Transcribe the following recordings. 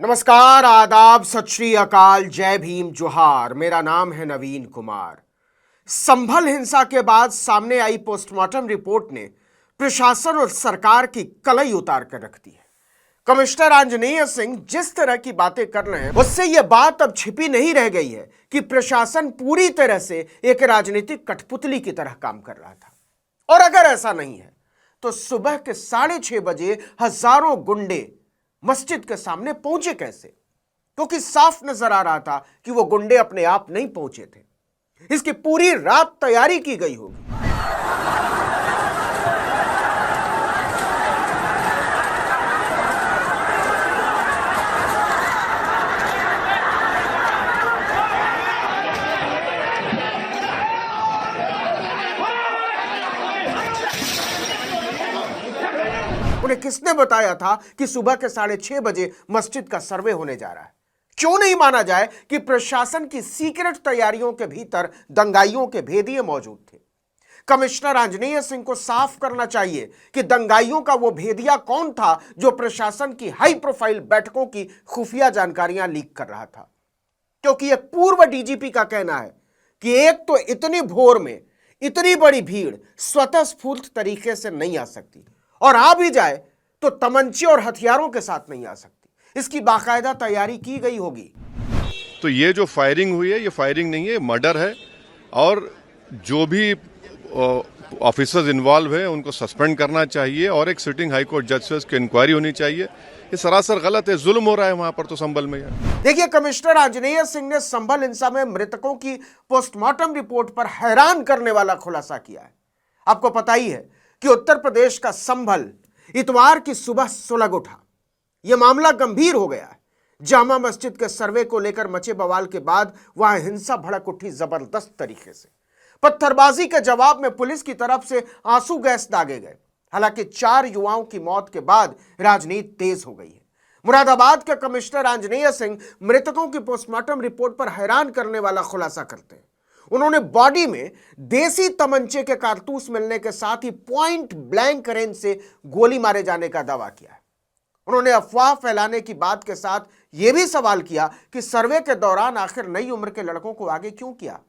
नमस्कार, आदाब, सत श्री अकाल, जय भीम, जोहार। मेरा नाम है नवीन कुमार। संभल हिंसा के बाद सामने आई पोस्टमार्टम रिपोर्ट ने प्रशासन और सरकार की कलई उतार कर रख दी है। कमिश्नर आंजनेय सिंह जिस तरह की बातें कर रहे हैं उससे यह बात अब छिपी नहीं रह गई है कि प्रशासन पूरी तरह से एक राजनीतिक कठपुतली की तरह काम कर रहा था। और अगर ऐसा नहीं है तो सुबह के 6:30 बजे हजारों गुंडे मस्जिद के सामने पहुंचे कैसे? क्योंकि साफ नजर आ रहा था कि वो गुंडे अपने आप नहीं पहुंचे थे। इसकी पूरी रात तैयारी की गई होगी। उन्हें किसने बताया था कि सुबह के 6:30 बजे मस्जिद का सर्वे होने जा रहा है? क्यों नहीं माना जाए कि प्रशासन की सीक्रेट तैयारियों के भीतर दंगाइयों के भेदिए मौजूद थे? कमिश्नर आंजनेय सिंह को साफ करना चाहिए कि दंगाइयों का वो भेदिया कौन था जो प्रशासन की हाई प्रोफाइल बैठकों की खुफिया जानकारियां लीक कर रहा था। क्योंकि एक पूर्व डीजीपी का कहना है कि एक तो इतनी भोर में इतनी बड़ी भीड़ स्वतः स्फूर्त तरीके से नहीं आ सकती, और आ भी जाए तो तमंचे और हथियारों के साथ नहीं आ सकती। इसकी बाकायदा तैयारी की गई होगी। तो ये जो फायरिंग हुई है ये फायरिंग नहीं है, मर्डर है। और जो भी ऑफिसर्स इन्वॉल्व है उनको सस्पेंड करना चाहिए और एक सिटिंग हाई कोर्ट जज से उसकी इंक्वायरी होनी चाहिए। ये सरासर गलत है, जुल्म हो रहा है वहां पर तो संभल में। देखिए, कमिश्नर आंजनेय सिंह ने संभल हिंसा में मृतकों की पोस्टमार्टम रिपोर्ट पर हैरान करने वाला खुलासा किया है। आपको पता ही है कि उत्तर प्रदेश का संभल इतवार की सुबह सुलग उठा। यह मामला गंभीर हो गया है। जामा मस्जिद के सर्वे को लेकर मचे बवाल के बाद वहां हिंसा भड़क उठी जबरदस्त तरीके से। पत्थरबाजी के जवाब में पुलिस की तरफ से आंसू गैस दागे गए। हालांकि 4 युवाओं की मौत के बाद राजनीति तेज हो गई है। मुरादाबाद के कमिश्नर आंजनेय सिंह मृतकों की पोस्टमार्टम रिपोर्ट पर हैरान करने वाला खुलासा करते हैं। उन्होंने बॉडी में देसी तमंचे के कारतूस मिलने के साथ ही पॉइंट ब्लैंक रेंज से गोली मारे जाने का दावा किया है। उन्होंने अफवाह फैलाने की बात के साथ यह भी सवाल किया कि सर्वे के दौरान आखिर नई उम्र के लड़कों को आगे क्यों किया।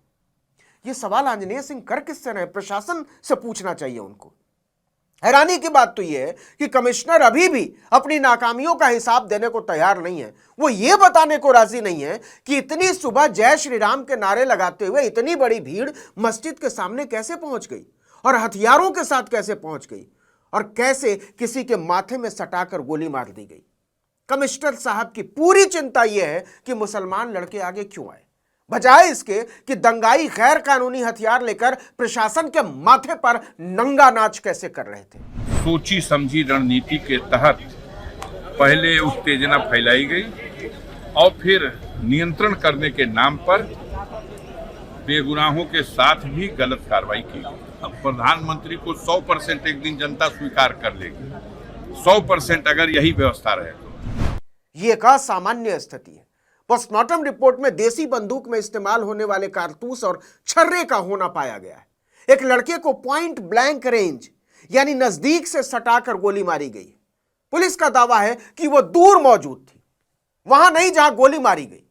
यह सवाल आंजनेय सिंह कर किससे रहे? प्रशासन से पूछना चाहिए उनको। हैरानी की बात तो यह है कि कमिश्नर अभी भी अपनी नाकामियों का हिसाब देने को तैयार नहीं है। वो ये बताने को राजी नहीं है कि इतनी सुबह जय श्री राम के नारे लगाते हुए इतनी बड़ी भीड़ मस्जिद के सामने कैसे पहुंच गई, और हथियारों के साथ कैसे पहुंच गई, और कैसे किसी के माथे में सटाकर गोली मार दी गई। कमिश्नर साहब की पूरी चिंता यह है कि मुसलमान लड़के आगे क्यों आए, बजाय इसके कि दंगाई गैर कानूनी हथियार लेकर प्रशासन के माथे पर नंगा नाच कैसे कर रहे थे। सोची समझी रणनीति के तहत पहले उत्तेजना फैलाई गई और फिर नियंत्रण करने के नाम पर बेगुनाहों के साथ भी गलत कार्रवाई की गई। अब प्रधानमंत्री को 100% एक दिन जनता स्वीकार कर लेगी, 100% अगर यही व्यवस्था रहे तो। ये एक असामान्य स्थिति है। पोस्टमार्टम रिपोर्ट में देसी बंदूक में इस्तेमाल होने वाले कारतूस और छर्रे का होना पाया गया है। एक लड़के को पॉइंट ब्लैंक रेंज यानी नजदीक से सटाकर गोली मारी गई। पुलिस का दावा है कि वह दूर मौजूद थी, वहां नहीं जहां गोली मारी गई।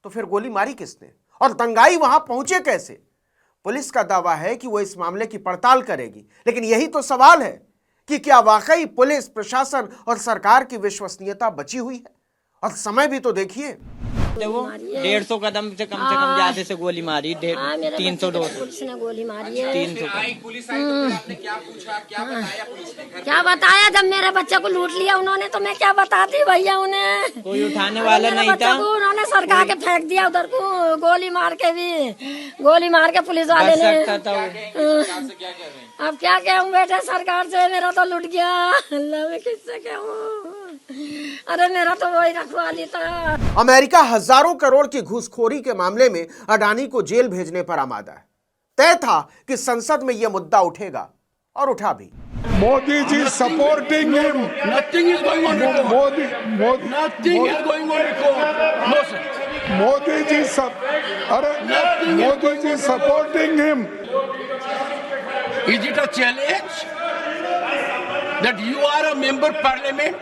तो फिर गोली मारी किसने और दंगाई वहां पहुंचे कैसे? पुलिस का दावा है कि वह इस मामले की पड़ताल करेगी, लेकिन यही तो सवाल है कि क्या वाकई पुलिस, प्रशासन और सरकार की विश्वसनीयता बची हुई है? और समय भी तो देखिए। वो 150 कदम से कम ज्यादा से गोली मारी, 300-200 पुलिस ने गोली मारी है। 300 पुलिस आई तो फिर आपने क्या पूछा, क्या बताया पुलिस ने? क्या बताया? जब मेरे बच्चे को लूट लिया उन्होंने तो मैं क्या बताती भैया उन्हें? कोई उठाने वाला नहीं था। उन्होंने सरका के फेंक दिया उधर को, गोली मार के पुलिस वाले ने। अब क्या कहूँ बेटे सरकार से, मेरा तो लूट गया। अल्लाह मैं किससे कहूँ? अरे मेरा तो वही रखवाली था। अमेरिका हजारों करोड़ की घूसखोरी के मामले में अडानी को जेल भेजने पर आमादा है। तय था कि संसद में यह मुद्दा उठेगा और उठा भी। Modi ji supporting him. Nothing is going on record. Nothing is going on record. No, sir. Modi ji supporting him. Is it a challenge that you are a member parliament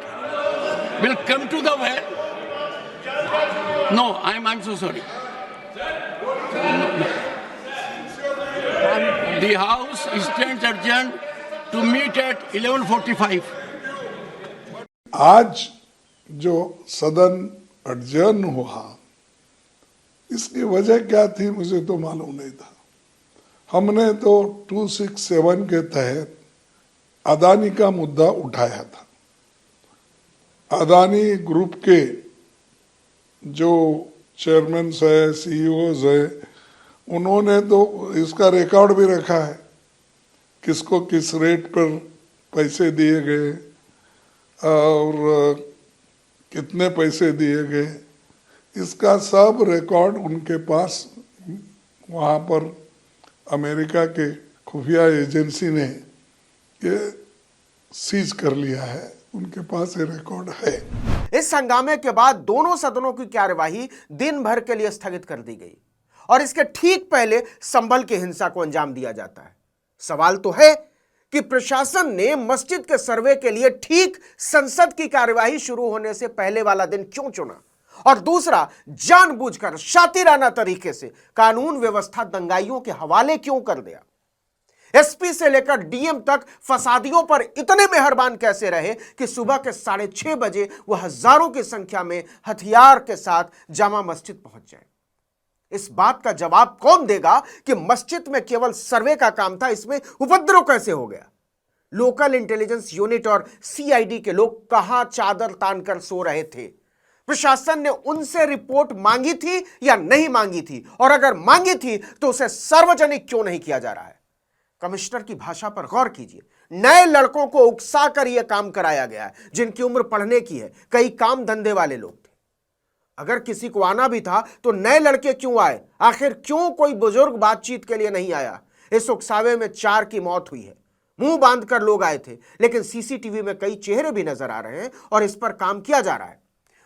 will come to the well No, I'm so sorry. The House stands adjourned to meet at 11:45. आज जो सदन अडजर्न हुआ, इसकी वजह क्या थी मुझे तो मालूम नहीं था। हमने तो 267 के तहत अदानी का मुद्दा उठाया था। अदानी ग्रुप के जो चेयरमैन है, सीईओज है, उन्होंने तो इसका रिकॉर्ड भी रखा है, किसको किस रेट पर पैसे दिए गए और कितने पैसे दिए गए, इसका सब रिकॉर्ड उनके पास वहाँ पर अमेरिका के खुफिया एजेंसी ने ये सीज कर लिया है, उनके पास ये रिकॉर्ड है। इस हंगामे के बाद दोनों सदनों की कार्यवाही दिन भर के लिए स्थगित कर दी गई और इसके ठीक पहले संभल की हिंसा को अंजाम दिया जाता है। सवाल तो है कि प्रशासन ने मस्जिद के सर्वे के लिए ठीक संसद की कार्यवाही शुरू होने से पहले वाला दिन क्यों चुना, और दूसरा, जानबूझकर शातिराना तरीके से कानून व्यवस्था दंगाइयों के हवाले क्यों कर दिया। एसपी से लेकर डीएम तक फसादियों पर इतने मेहरबान कैसे रहे कि सुबह के 6:30 बजे वह हजारों की संख्या में हथियार के साथ जामा मस्जिद पहुंच जाए। इस बात का जवाब कौन देगा कि मस्जिद में केवल सर्वे का काम था, इसमें उपद्रव कैसे हो गया। लोकल इंटेलिजेंस यूनिट और सीआईडी के लोग कहां चादर तानकर सो रहे थे। प्रशासन ने उनसे रिपोर्ट मांगी थी या नहीं मांगी थी, और अगर मांगी थी तो उसे सार्वजनिक क्यों नहीं किया जा रहा है। कमिश्नर की भाषा पर गौर कीजिए। नए लड़कों को उकसाकर यह काम कराया गया है, जिनकी उम्र पढ़ने की है, कई काम धंधे वाले लोग थे। अगर किसी को आना भी था तो नए लड़के क्यों आए, आखिर क्यों कोई बुजुर्ग बातचीत के लिए नहीं आया। इस उकसावे में 4 की मौत हुई है। मुंह बांधकर लोग आए थे, लेकिन सीसीटीवी में कई चेहरे भी नजर आ रहे हैं और इस पर काम किया जा रहा है।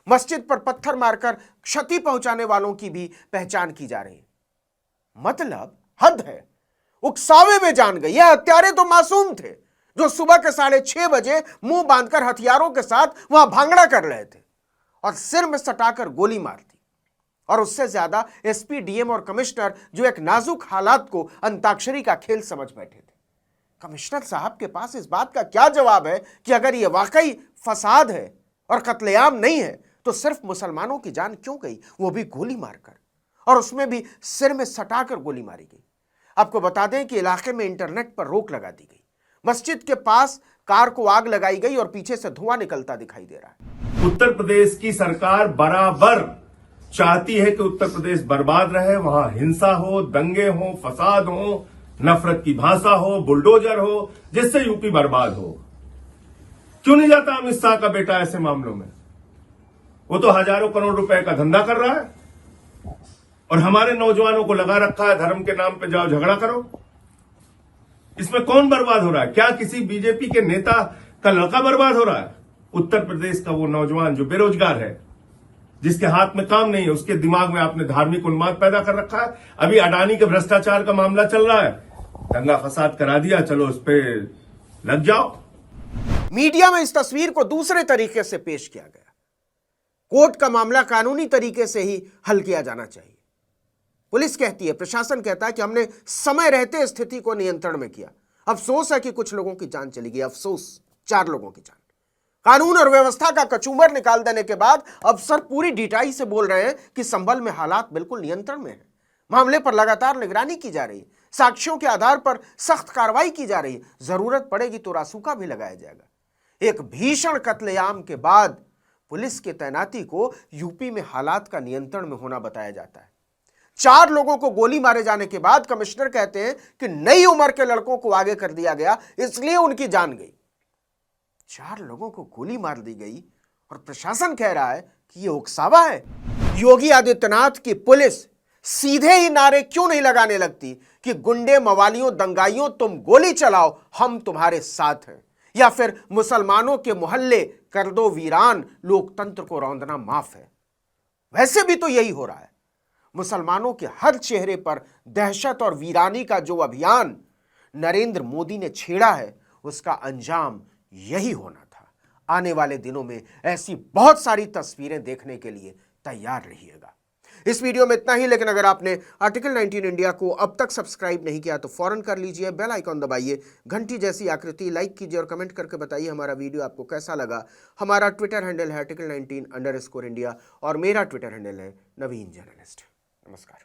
मस्जिद पर पत्थर मारकर क्षति पहुंचाने वालों की भी पहचान की जा रही है। मतलब हद है। उकसावे में जान गए। यह हत्यारे तो मासूम थे जो सुबह के 6:30 बजे मुंह बांधकर हथियारों के साथ वहां भांगड़ा कर रहे थे और सिर में सटाकर गोली मार दी। और उससे ज्यादा एसपी, डीएम और कमिश्नर जो एक नाजुक हालात को अंताक्षरी का खेल समझ बैठे थे। कमिश्नर साहब के पास इस बात का क्या जवाब है कि अगर यह वाकई फसाद है और कत्लेआम नहीं है तो सिर्फ मुसलमानों की जान क्यों गई, वो भी गोली मारकर, और उसमें भी सिर में सटाकर गोली मारी गई। आपको बता दें कि इलाके में इंटरनेट पर रोक लगा दी गई। मस्जिद के पास कार को आग लगाई गई और पीछे से धुआं निकलता दिखाई दे रहा है। उत्तर प्रदेश की सरकार बराबर चाहती है कि उत्तर प्रदेश बर्बाद रहे, वहां हिंसा हो, दंगे हो, फसाद हो, नफरत की भाषा हो, बुलडोजर हो, जिससे यूपी बर्बाद हो। क्यों नहीं जाता अमित शाह का बेटा ऐसे मामलों में? वो तो हजारों करोड़ रुपए का धंधा कर रहा है और हमारे नौजवानों को लगा रखा है धर्म के नाम पे जाओ झगड़ा करो। इसमें कौन बर्बाद हो रहा है? क्या किसी बीजेपी के नेता का लड़का बर्बाद हो रहा है? उत्तर प्रदेश का वो नौजवान जो बेरोजगार है, जिसके हाथ में काम नहीं है, उसके दिमाग में आपने धार्मिक उन्माद पैदा कर रखा है। अभी अडानी के भ्रष्टाचार का मामला चल रहा है, दंगा फसाद करा दिया, चलो उस पे लग जाओ। मीडिया में इस तस्वीर को दूसरे तरीके से पेश किया गया। कोर्ट का मामला कानूनी तरीके से ही हल किया जाना चाहिए। पुलिस कहती है, प्रशासन कहता है कि हमने समय रहते स्थिति को नियंत्रण में किया। अफसोस है कि कुछ लोगों की जान चली गई। अफसोस, 4 लोगों की जान। कानून और व्यवस्था का कचूमर निकाल देने के बाद अफसर पूरी ढिठाई से बोल रहे हैं कि संभल में हालात बिल्कुल नियंत्रण में है। मामले पर लगातार निगरानी की जा रही है, साक्ष्यों के आधार पर सख्त कार्रवाई की जा रही है, जरूरत पड़ेगी तो रासुका भी लगाया जाएगा। एक भीषण कत्लेआम के बाद पुलिस की तैनाती को यूपी में हालात का नियंत्रण में होना बताया जाता है। 4 लोगों को गोली मारे जाने के बाद कमिश्नर कहते हैं कि नई उम्र के लड़कों को आगे कर दिया गया, इसलिए उनकी जान गई। 4 लोगों को गोली मार दी गई और प्रशासन कह रहा है कि यह उकसावा है। योगी आदित्यनाथ की पुलिस सीधे ही नारे क्यों नहीं लगाने लगती कि गुंडे, मवालियों, दंगाइयों, तुम गोली चलाओ, हम तुम्हारे साथ हैं, या फिर मुसलमानों के मोहल्ले कर दो वीरान, लोकतंत्र को रौंदना माफ है। वैसे भी तो यही हो रहा है। मुसलमानों के हर चेहरे पर दहशत और वीरानी का जो अभियान नरेंद्र मोदी ने छेड़ा है, उसका अंजाम यही होना था। आने वाले दिनों में ऐसी बहुत सारी तस्वीरें देखने के लिए तैयार रहिएगा। इस वीडियो में इतना ही, लेकिन अगर आपने आर्टिकल 19 इंडिया को अब तक सब्सक्राइब नहीं किया तो फौरन कर लीजिए, बेल आइकॉन दबाइए, घंटी जैसी आकृति लाइक कीजिए और कमेंट करके बताइए हमारा वीडियो आपको कैसा लगा। हमारा ट्विटर हैंडल है article19_India और मेरा ट्विटर हैंडल है नवीन जर्नलिस्ट। नमस्कार।